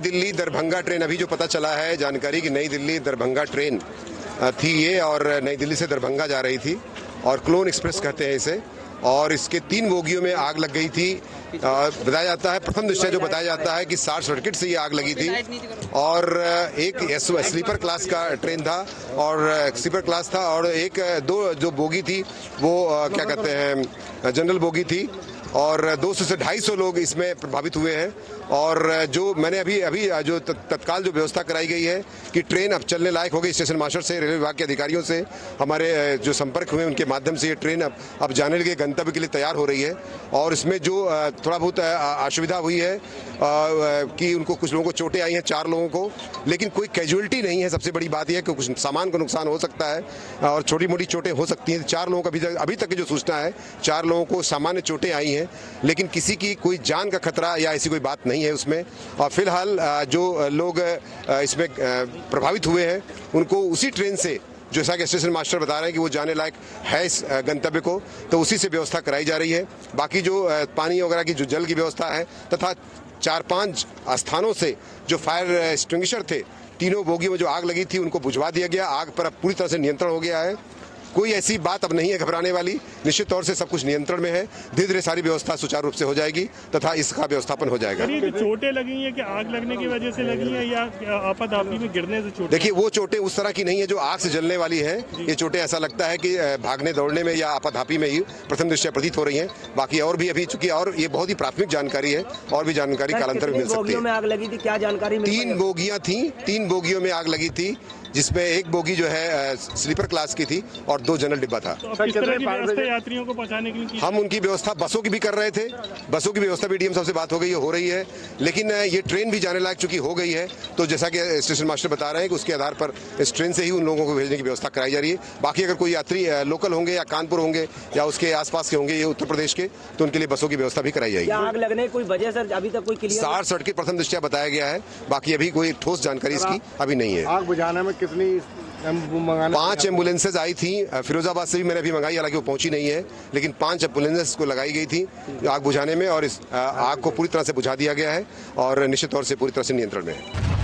Delhi Darbhanga train, अभी जो पता चला है जानकारी कि नई दिल्ली दरभंगा ट्रेन थी ये, और नई दिल्ली से दरभंगा जा रही थी और क्लोन एक्सप्रेस कहते हैं इसे, और इसके 3 बोगियों में आग लग गई थी। बताया जाता है, प्रथम दृष्टया जो बताया जाता है कि शॉर्ट सर्किट से ये आग लगी थी, और एक स्लीपर क्लास का ट्रेन था और स्लीपर क्लास था, और दो जो बोगी थी वो क्या कहते हैं जनरल बोगी थी, और 200 से 250 लोग इसमें प्रभावित हुए हैं। और जो मैंने अभी जो तत्काल जो व्यवस्था कराई गई है कि ट्रेन अब चलने लायक हो गई, स्टेशन मास्टर से, रेलवे विभाग के अधिकारियों से हमारे जो संपर्क हुए उनके माध्यम से ये ट्रेन अब जाने के गंतव्य के लिए तैयार हो रही है। और इसमें जो थोड़ा बहुत असुविधा हुई है कि उनको कुछ लोगों को चोटें आई हैं, 4 लोगों को, लेकिन कोई कैजुअलिटी नहीं है। सबसे बड़ी बात यह है कि कुछ सामान को नुकसान हो सकता है और छोटी मोटी चोटें हो सकती हैं। 4 लोगों का अभी तक की जो सूचना है, 4 लोगों को सामान्य चोटें आई हैं, लेकिन किसी की कोई जान का खतरा या ऐसी कोई बात नहीं है उसमें। और फिलहाल जो लोग इसमें प्रभावित हुए हैं उनको उसी ट्रेन से, जैसा कि स्टेशन मास्टर बता रहे हैं कि वो जाने लायक है इस गंतव्य को, तो उसी से व्यवस्था कराई जा रही है। बाकी जो पानी वगैरह की जो जल की व्यवस्था है, तथा 4-5 स्थानों से जो फायर एक्सटिंग्विशर थे, तीनों बोगियों में जो आग लगी थी उनको बुझवा दिया गया। आग पर अब पूरी तरह से नियंत्रण हो गया है। कोई ऐसी बात अब नहीं है घबराने वाली। निश्चित तौर से सब कुछ नियंत्रण में है। धीरे धीरे सारी व्यवस्था सुचारू रूप से हो जाएगी तथा इसका व्यवस्थापन हो जाएगा। ये चोटें लगी हैं कि आग लगने की वजह से लगी हैं या आपाधापी में गिरने से चोटें? देखिए, वो चोटें उस तरह की नहीं है जो आग से जलने वाली है। ये चोटें ऐसा लगता है कि भागने दौड़ने में या आपाधापी में ही प्रथम दृष्टया प्रतीत हो रही है। बाकी और भी अभी, चूंकि और ये बहुत ही प्राथमिक जानकारी है, और भी जानकारी कालांतर में मिल सकती है। आग लगी थी, क्या जानकारी? 3 बोगियां थी, 3 बोगियों में आग लगी थी, जिसमें एक बोगी जो है स्लीपर क्लास की थी और 2 जनरल डिब्बा था। तो किस तरह की व्यवस्था यात्रियों को पहुंचाने के लिए? हम उनकी व्यवस्था बसों की भी कर रहे थे। बसों की व्यवस्था भी डीएम साहब से बात हो रही है, लेकिन ये ट्रेन भी जाने लायक चूंकि हो गई है, तो जैसा कि स्टेशन मास्टर बता रहे हैं कि उसके आधार पर इस ट्रेन से ही उन लोगों को भेजने की व्यवस्था कराई जा रही है। बाकी अगर कोई यात्री लोकल होंगे या कानपुर होंगे या उसके आसपास के होंगे, ये उत्तर प्रदेश के, तो उनके लिए बसों की व्यवस्था भी कराई जाएगी। आग लगने की कोई वजह सर अभी तक कोई क्लियर? शॉर्ट सर्किट प्रथम दृष्टया बताया गया है, बाकी अभी कोई ठोस जानकारी इसकी अभी नहीं है। आग बुझाने में कितनी 5 एम्बुलेंसेज आई थी फिरोजाबाद से भी मैंने अभी मंगाई, हालांकि वो पहुंची नहीं है, लेकिन 5 एम्बुलेंसेज को लगाई गई थी आग बुझाने में, और इस आग को पूरी तरह से बुझा दिया गया है और निश्चित तौर से पूरी तरह से नियंत्रण में है।